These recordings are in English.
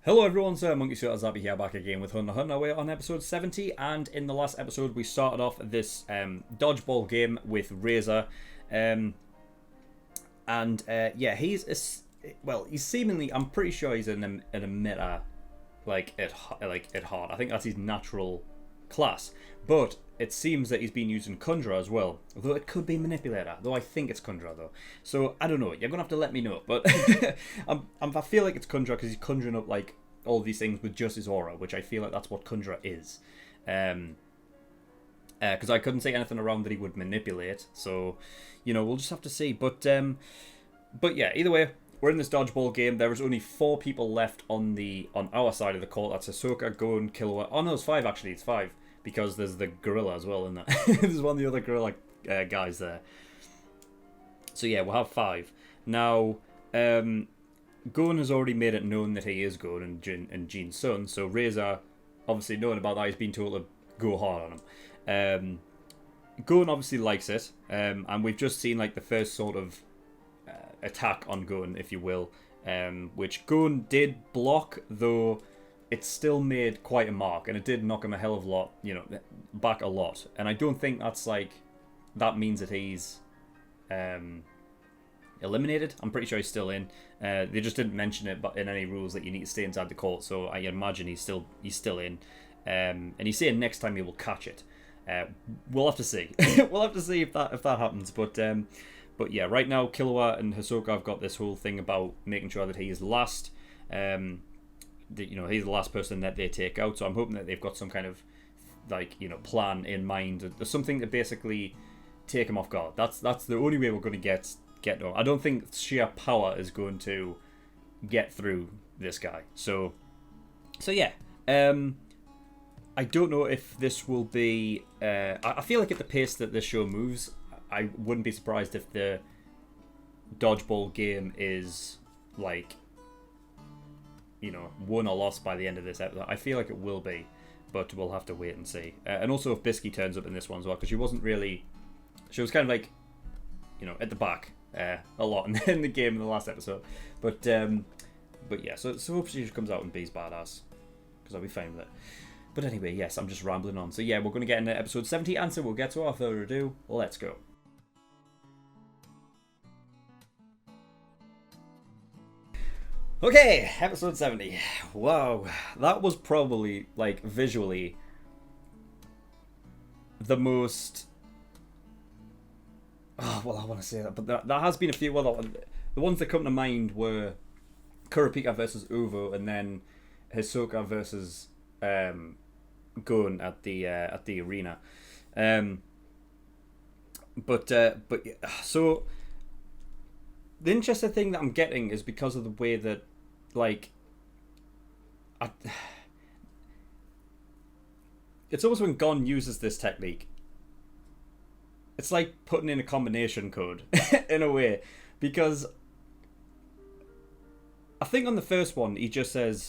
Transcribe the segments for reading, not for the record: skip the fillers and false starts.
Hello everyone, SirMonkeySuit Zabi here, back again with Hunter Hunter. We're on episode 70, and in the last episode we started off this dodgeball game with Razor. Yeah, he's seemingly, I'm pretty sure he's an emitter, at heart. I think that's his natural class. But it seems that he's been using Kundra as well, although it could be Manipulator, though I think it's Kundra though. So I don't know, you're gonna have to let me know, but I feel like it's Kundra because he's conjuring up like all these things with just his aura, which I feel like that's what Kundra is. Because I couldn't say anything around that he would manipulate, so we'll just have to see. But yeah, either way, we're in this dodgeball game. There is only 4 people left on our side of the court. That's Hisoka, Gon, Killua. Oh no, it's 5 actually. It's 5 because there's the gorilla as well in that. There's one of the other gorilla guys there. So yeah, we'll have 5 now. Gon has already made it known that he is Gon and Jin's son. So Razor, obviously knowing about that, he's been told to go hard on him. Gon obviously likes it, and we've just seen like the first sort of attack on Gon, if you will, which Gon did block, though it still made quite a mark, and it did knock him a hell of a lot, back a lot. And I don't think that means that he's eliminated. I'm pretty sure he's still in. They just didn't mention it, but in any rules that you need to stay inside the court, so I imagine he's still in. And he's saying next time he will catch it. We'll have to see. We'll have to see if that happens. But yeah, right now Killua and Hisoka have got this whole thing about making sure that he is last. He's the last person that they take out. So I'm hoping that they've got some kind of plan in mind. There's something to basically take him off guard. That's the only way we're going to get to. I don't think sheer power is going to get through this guy. So yeah. I don't know if this will be. I feel like at the pace that this show moves, I wouldn't be surprised if the dodgeball game is won or lost by the end of this episode. I feel like it will be, but we'll have to wait and see. And also if Bisky turns up in this one as well, because she was kind of at the back a lot in the game in the last episode. But yeah, so hopefully she comes out and be's badass, because I'll be fine with it. But anyway, yes, I'm just rambling on. So yeah, we're going to get into episode 70, and so we'll get to without further ado. Let's go. Okay, episode 70. Wow, that was probably, visually the most... Oh, well, I want to say that, but there has been a few... Well, the ones that come to mind were Kurapika versus Uvo, and then Hisoka versus... Gon at the arena, so the interesting thing that I'm getting is because of the way that it's almost when Gon uses this technique, it's like putting in a combination code in a way, because I think on the first one he just said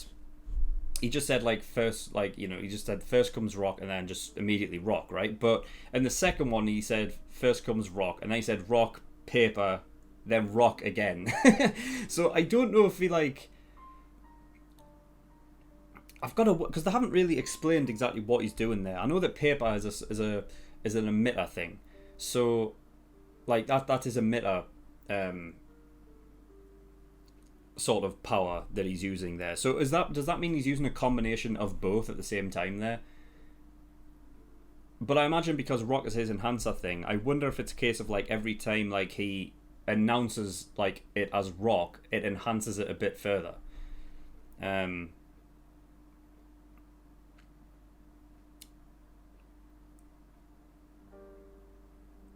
first comes rock and then just immediately rock, right? But in the second one he said first comes rock and then he said rock, paper, then rock again. So I don't know if he I've got to, because they haven't really explained exactly what he's doing there. I know that paper is an emitter thing, so that is emitter sort of power that he's using there. So does that mean he's using a combination of both at the same time there? But I imagine because rock is his enhancer thing, I wonder if it's a case of every time he announces it as rock, it enhances it a bit further.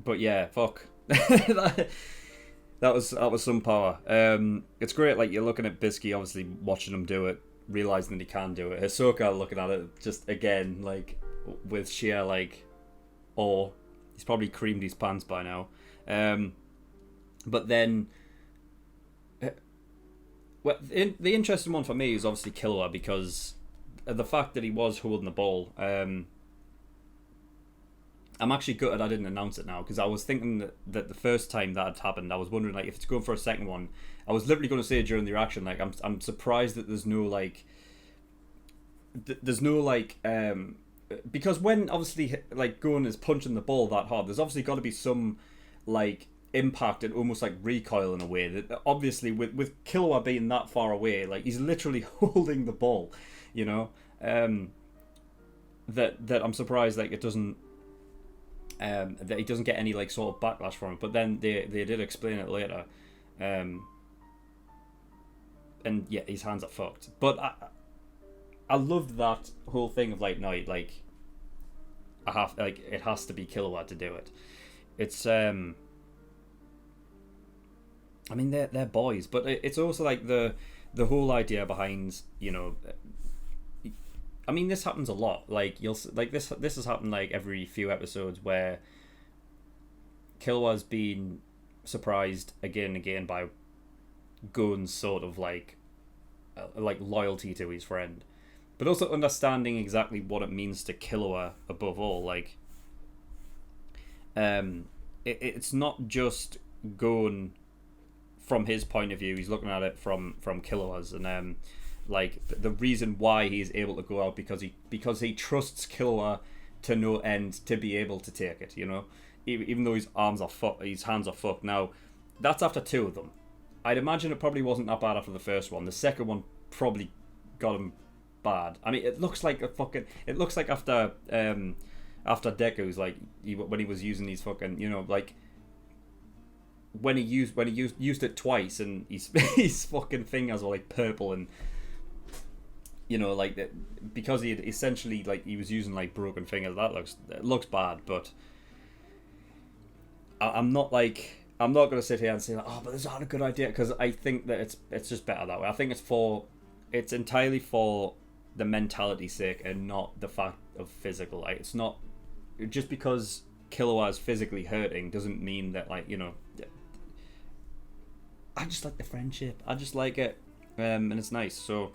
But yeah, fuck. That was some power. It's great, you're looking at Bisky, obviously watching him do it, realising that he can do it. Hisoka looking at it, just again, with sheer, awe. He's probably creamed his pants by now. But then... the interesting one for me is obviously Killua, because the fact that he was holding the ball... I'm actually gutted I didn't announce it now, because I was thinking that the first time that had happened, I was wondering if it's going for a second one. I was literally going to say during the reaction, I'm surprised that there's no there's no like because when obviously like Gon is punching the ball that hard, there's obviously got to be some like impact and almost like recoil in a way that obviously with Killua being that far away, like he's literally holding the ball, you know. That I'm surprised like it doesn't that he doesn't get any like sort of backlash from it. But then they did explain it later, and yeah, his hands are fucked. But I loved that whole thing of like, no, like it has to be Killua to do it. It's I mean they're boys, but it's also like the whole idea behind, you know. I mean, this happens a lot. Like this has happened like every few episodes where Killua's been surprised again and again by Gon's sort of like loyalty to his friend, but also understanding exactly what it means to Killua above all. Like, it's not just Gon from his point of view. He's looking at it from Killua's, and like the reason why he's able to go out because he trusts Killua to no end to be able to take it, you know, even though his hands are fucked. Now that's after two of them. I'd imagine it probably wasn't that bad after the first one. The second one probably got him bad. I mean, it looks like after Deku's like when he was using these fucking, you know, like when he used it twice and his fucking fingers were like purple and, you know, like that because he had essentially like he was using like broken fingers. It looks bad, but I'm not going to sit here and say like, oh, but this is not a good idea, because I think that it's just better that way. I think it's entirely for the mentality's sake and not the fact of physical. Like, it's not just because Killua is physically hurting doesn't mean that, like, you know. I just like the friendship. I just like it, and it's nice. So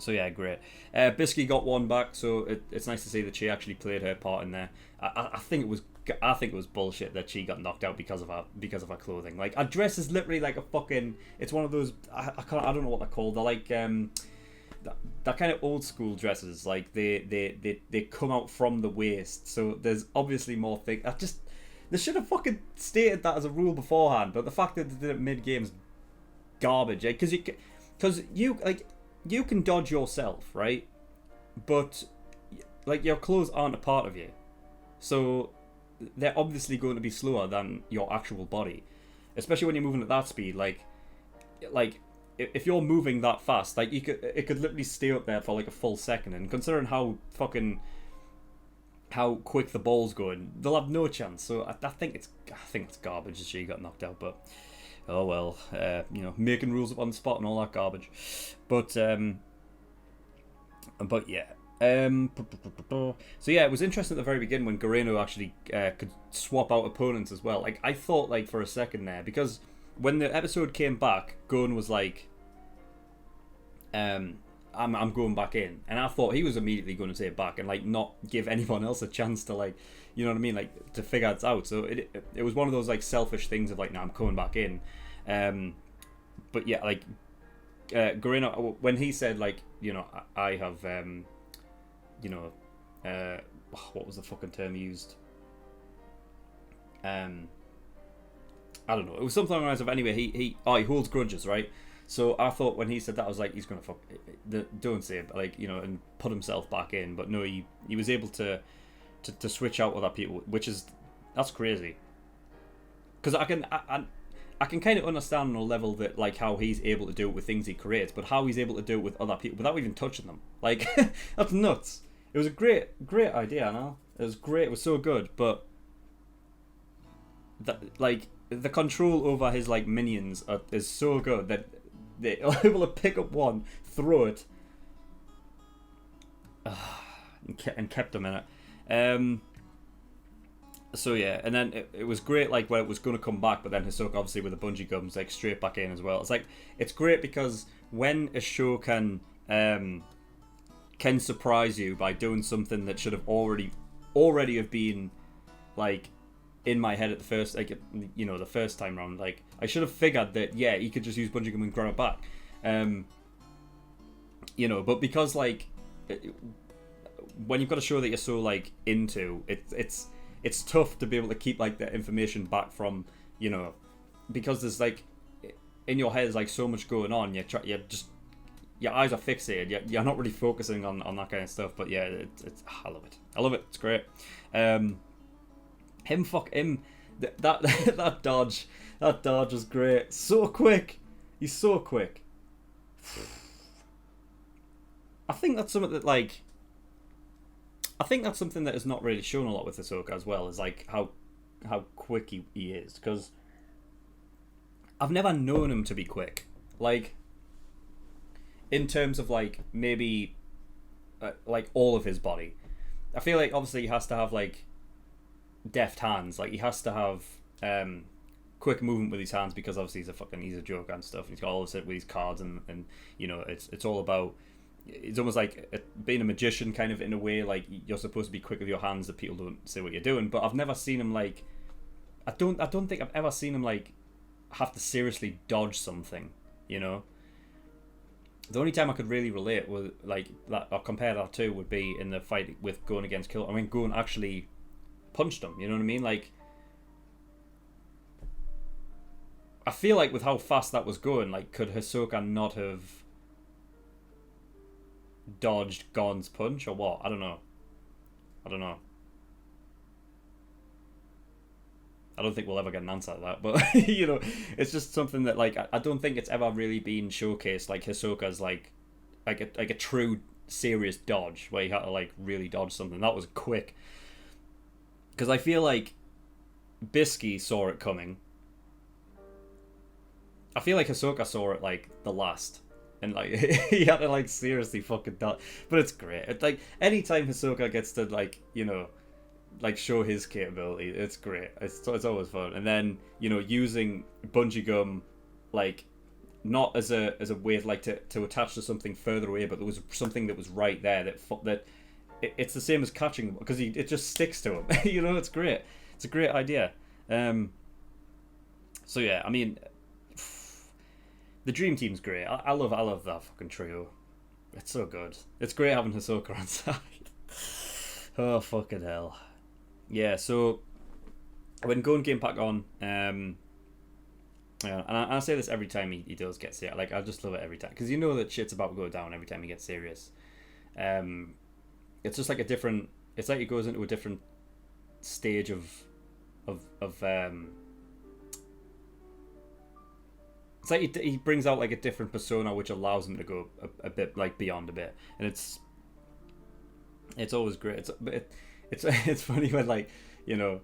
yeah, great. Bisky got one back, so it's nice to see that she actually played her part in there. I think it was bullshit that she got knocked out because of her clothing. Like, her dress is literally like a fucking. It's one of those. I don't know what they're called. They're like that kind of old school dresses. Like they come out from the waist, so there's obviously more thing. They should have fucking stated that as a rule beforehand. But the fact that they did it mid game is garbage. Because you can dodge yourself, right? But like your clothes aren't a part of you, so they're obviously going to be slower than your actual body, especially when you're moving at that speed. Like if you're moving that fast, like it could literally stay up there for like a full second. And considering how quick the ball's going, they'll have no chance. So I think it's garbage that she got knocked out, but. Oh well, you know, making rules up on the spot and all that garbage, but yeah. So yeah, it was interesting at the very beginning when Goreinu actually could swap out opponents as well. Like, I thought like for a second there, because when the episode came back, Gon was like, I'm going back in, and I thought he was immediately going to take it back and like not give anyone else a chance to, like, you know what I mean, like to figure it out. So it was one of those like selfish things of like, no, I'm coming back in. But yeah, like Goreinu, when he said like, you know, I have you know, what was the fucking term he used? I don't know. It was something along the lines of, anyway, he holds grudges, right? So I thought when he said that, I was like, he's gonna don't say it, but like, you know, and put himself back in. But no, he was able to switch out other people, that's crazy. Because I can kind of understand on a level that like how he's able to do it with things he creates, but how he's able to do it with other people without even touching them, like that's nuts. It was a great idea, no? It was great. It was so good, but that, like, the control over his like minions is so good that they're able to pick up one, throw it, and kept them in it. So yeah, and then it was great, like when it was going to come back, but then Hisoka obviously with the bungee gums like straight back in as well. It's like, it's great because when a show can surprise you by doing something that should have already have been like in my head at the first, like, you know, the first time round, like I should have figured that, yeah, he could just use bungee gum and grab it back, you know. But because like when you've got a show that you're so like into, it's tough to be able to keep like that information back from, you know, because there's like in your head there's like so much going on. You're just your eyes are fixated. You're not really focusing on that kind of stuff. But yeah, I love it. I love it. It's great. Him that dodge was great. So quick. He's so quick. I think that's something that like. I think that's something that is not really shown a lot with Hisoka as well, is like how quick he is, because I've never known him to be quick. Like, in terms of like maybe like all of his body, I feel like obviously he has to have like deft hands. Like he has to have quick movement with his hands, because obviously he's a joker and stuff. He's got all this with his cards and you know it's all about. It's almost like being a magician, kind of, in a way. Like you're supposed to be quick with your hands that people don't see what you're doing. But I've never seen him like. I don't think I've ever seen him like have to seriously dodge something. You know. The only time I could really relate with like that or compare that to would be in the fight with Gon against Killua. I mean, Gon actually punched him. You know what I mean? Like, I feel like with how fast that was going, like, could Hisoka not have dodged Gon's punch or what? I don't know. I don't think we'll ever get an answer to that, but you know, it's just something that like I don't think it's ever really been showcased. Like Hisoka's like a true serious dodge where he had to like really dodge something that was quick. Because I feel like Bisky saw it coming. I feel like Hisoka saw it like the last. And like he had to like seriously fucking dodge, but it's great. It's like anytime Hisoka gets to like, you know, like show his capability, it's great. It's always fun. And then, you know, using bungee gum, like not as a way of like to attach to something further away, but there was something that was right there that it's the same as catching, because it just sticks to him. You know, it's great. It's a great idea. So yeah, I mean. The dream team's great. I love that fucking trio. It's so good. It's great having Hisoka on side. Oh fucking hell. Yeah. So when Gon came back on, yeah, and I say this every time he does get serious. Like I just love it every time, because you know that shit's about to go down every time he gets serious. It's just like a different. It's like he goes into a different stage of It's like he brings out like a different persona, which allows him to go a bit like beyond a bit, and it's always great. It's funny when like, you know,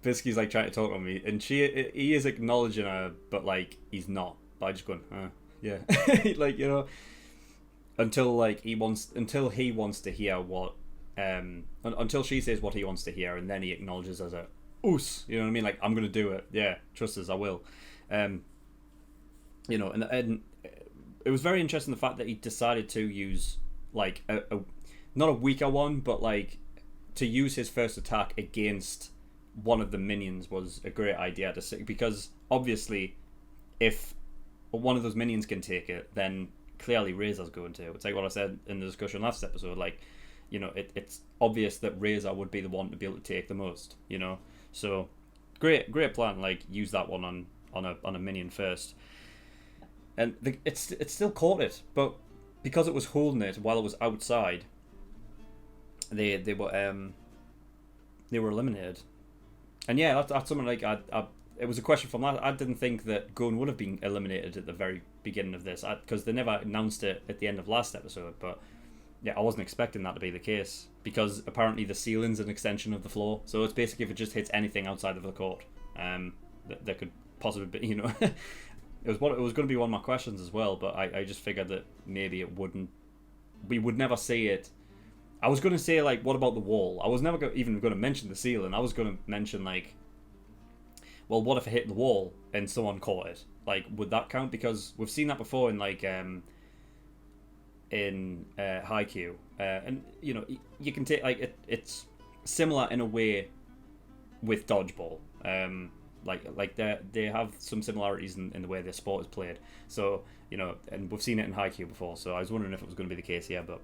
Bisky's like trying to talk to me, and he is acknowledging her, but like he's not. By just going, yeah, like, you know, until he wants to hear what until she says what he wants to hear, and then he acknowledges as a oos. You know what I mean? Like, I'm gonna do it. Yeah, trust us, I will. You know, and it was very interesting the fact that he decided to use like a not a weaker one, but like to use his first attack against one of the minions was a great idea to see, because obviously if one of those minions can take it, then clearly Razor's going to. It's like what I said in the discussion last episode, like, you know, it's obvious that Razor would be the one to be able to take the most, you know. So great plan, like use that one on a minion first. And it still caught it, but because it was holding it while it was outside, they were eliminated. And yeah, that's something like it was a question from that. I didn't think that Gon would have been eliminated at the very beginning of this, because they never announced it at the end of last episode. But yeah, I wasn't expecting that to be the case, because apparently the ceiling's an extension of the floor, so it's basically if it just hits anything outside of the court, that could possibly be, you know. It was going to be one of my questions as well, but I just figured that maybe it wouldn't. We would never see it. I was going to say, like, what about the wall? I was never even going to mention the ceiling. I was going to mention, like, well, what if it hit the wall and someone caught it? Like, would that count? Because we've seen that before in, like, in Haikyuu. And, you know, you can take, like, it's similar in a way with Dodgeball. Like they have some similarities in the way their sport is played. So, you know, and we've seen it in Haikyuu before, so I was wondering if it was going to be the case here, but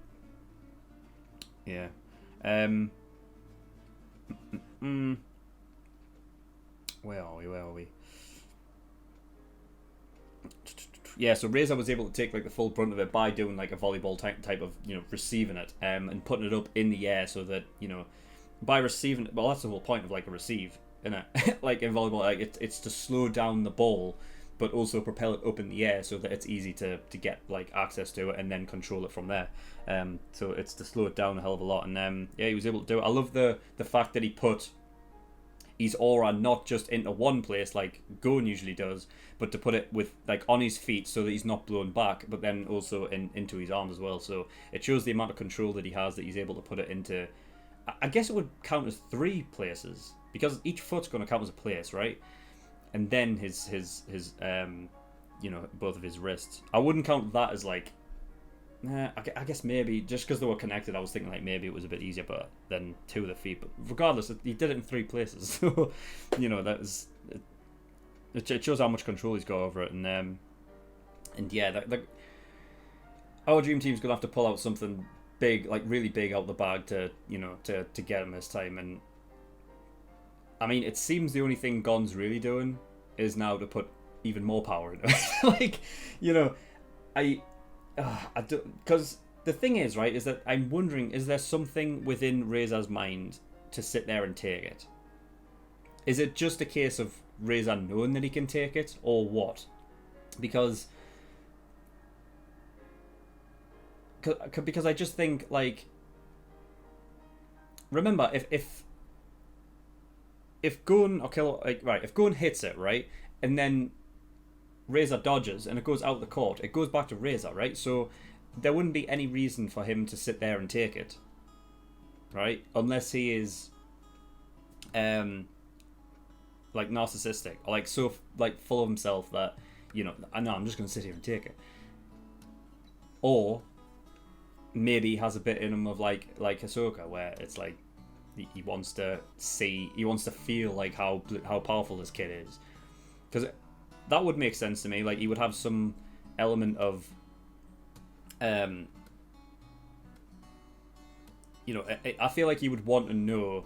Yeah. Mm, where are we? Where are we? Yeah, so Razor was able to take like the full brunt of it by doing like a volleyball type of, you know, receiving it, and putting it up in the air so that, you know, by receiving it, well, that's the whole point of like a receive, isn't it? Like in volleyball, like it's to slow down the ball, but also propel it up in the air so that it's easy to get like access to it and then control it from there. So it's to slow it down a hell of a lot, and yeah, he was able to do it. I love the fact that he put his aura not just into one place like Gon usually does, but to put it with like on his feet so that he's not blown back, but then also into his arms as well. So it shows the amount of control that he has, that he's able to put it into, I guess it would count as 3 places, because each foot's going to count as a place, right? And then his you know, both of his wrists. I wouldn't count that as like, I guess maybe just because they were connected, I was thinking like maybe it was a bit easier, but than 2 of the feet. But regardless, he did it in 3 places, so you know, that was it shows how much control he's got over it, and yeah, our dream team's gonna have to pull out something big, like really big out the bag to, you know, to get him this time. And I mean, it seems the only thing Gon's really doing is now to put even more power into it. Like, you know, I do, because the thing is, right, is that I'm wondering, is there something within Razor's mind to sit there and take it? Is it just a case of Razor knowing that he can take it, or what? Because I just think, like, remember, if Gon or Killua, like, right, if Gon hits it, right, and then Razor dodges and it goes out the court, it goes back to Razor, right? So there wouldn't be any reason for him to sit there and take it, right? Unless he is like narcissistic, or like so like full of himself that, you know, I know I'm just gonna sit here and take it. Or maybe he has a bit in him of like Hisoka, where it's like he wants to see, he wants to feel like how powerful this kid is, because that would make sense to me. Like, he would have some element of, you know, I feel like he would want to know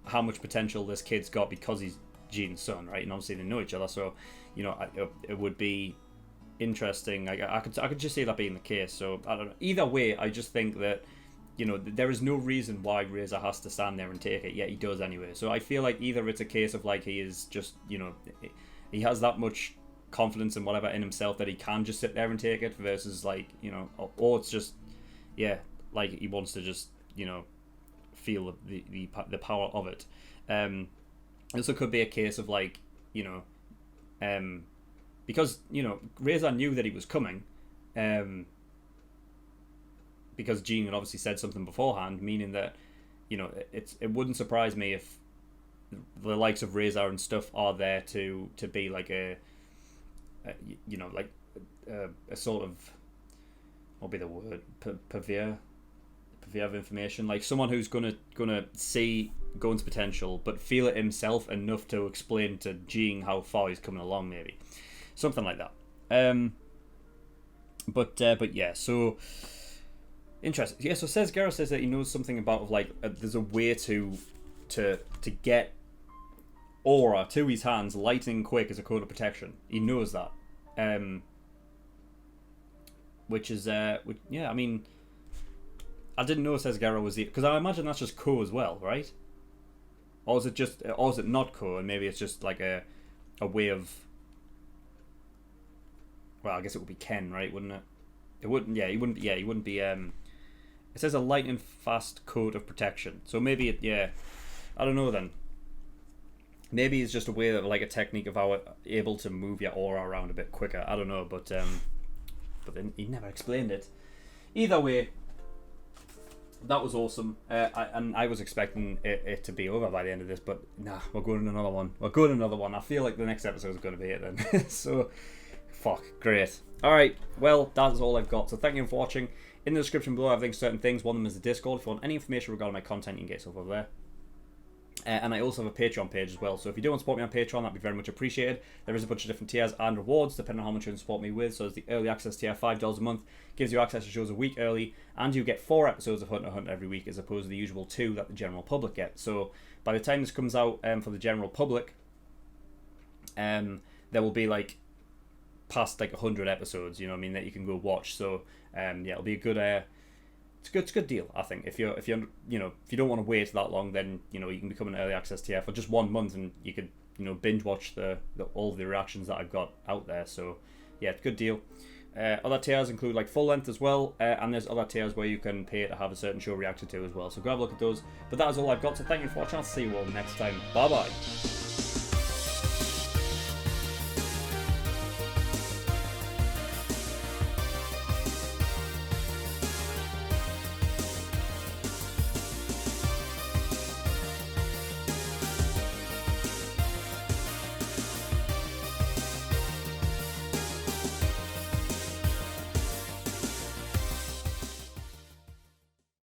how much potential this kid's got because he's Jin's son, right? And obviously they know each other, so, you know, it would be interesting. I could just see that being the case. So I don't know. Either way, I just think that, you know, there is no reason why Razor has to stand there and take it, yet he does anyway. So I feel like either it's a case of like he is just, you know, he has that much confidence and whatever in himself that he can just sit there and take it, versus like, you know, or it's just, yeah, like he wants to just, you know, feel the power of it. Also could be a case of like, you know, because, you know, Razor knew that he was coming, because Jin had obviously said something beforehand, meaning that, you know, it wouldn't surprise me if the likes of Razor and stuff are there to be like a you know, like a sort of, what would be the word, purveyor of information, like someone who's gonna see Gon's potential but feel it himself enough to explain to Jin how far he's coming along, maybe something like that. But yeah, so interesting. Yeah, so Gareth says that he knows something about like there's a way to get aura to his hands lightning quick as a code of protection. He knows that, which is yeah, I mean, I didn't know Sesgara was the, because I imagine that's just Ko as well, right? Or is it not Ko, and maybe it's just like a way of, well, I guess it would be Ken, right? Wouldn't it? It wouldn't. Yeah, he wouldn't. Yeah, he wouldn't be. It says a lightning fast code of protection, so maybe it. Yeah, I don't know then. Maybe it's just a way of like a technique of how able to move your aura around a bit quicker. I don't know, but then he never explained it. Either way, that was awesome. I was expecting it to be over by the end of this, but nah, we're going to another one. I feel like the next episode is going to be it then. So, fuck, great. Alright, well, that's all I've got. So thank you for watching. In the description below, I have links to certain things. One of them is the Discord. If you want any information regarding my content, you can get stuff over there. And I also have a Patreon page as well. So if you do want to support me on Patreon, that'd be very much appreciated. There is a bunch of different tiers and rewards depending on how much you can support me with. So there's the early access tier, $5 a month, gives you access to shows a week early, and you get 4 episodes of Hunter x Hunter every week as opposed to the usual 2 that the general public get. So by the time this comes out for the general public, there will be like past like 100 episodes, you know what I mean, that you can go watch. So yeah, it'll be a good it's a good deal, I think. If you don't want to wait that long, then you can become an early access tier for just 1 month, and you could binge watch all of the reactions that I've got out there. So yeah, it's a good deal. Other tiers include like full length as well, and there's other tiers where you can pay to have a certain show reacted to as well. So go have a look at those. But that is all I've got. So thank you for watching. I'll see you all next time. Bye bye.